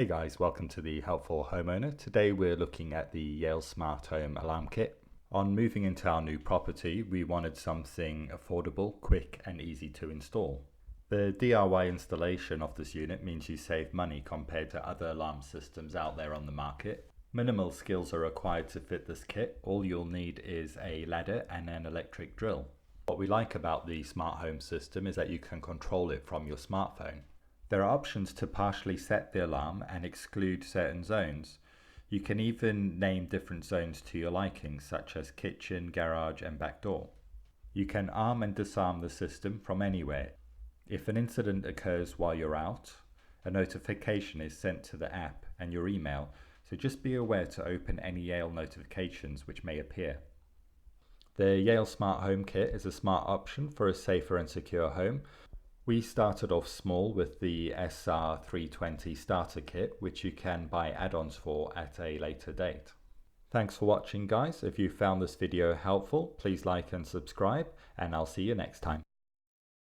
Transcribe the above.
Hey guys, welcome to the Helpful Homeowner. Today we're looking at the Yale Smart Home Alarm Kit. On moving into our new property, we wanted something affordable, quick and easy to install. The DIY installation of this unit means you save money compared to other alarm systems out there on the market. Minimal skills are required to fit this kit. All you'll need is a ladder and an electric drill. What we like about the smart home system is that you can control it from your smartphone. There are options to partially set the alarm and exclude certain zones. You can even name different zones to your liking, such as kitchen, garage and back door. You can arm and disarm the system from anywhere. If an incident occurs while you're out, a notification is sent to the app and your email, so just be aware to open any Yale notifications which may appear. The Yale Smart Home Kit is a smart option for a safer and secure home. We started off small with the SR320 starter kit, which you can buy add-ons for at a later date. Thanks for watching guys. If you found this video helpful, please like and subscribe, and I'll see you next time.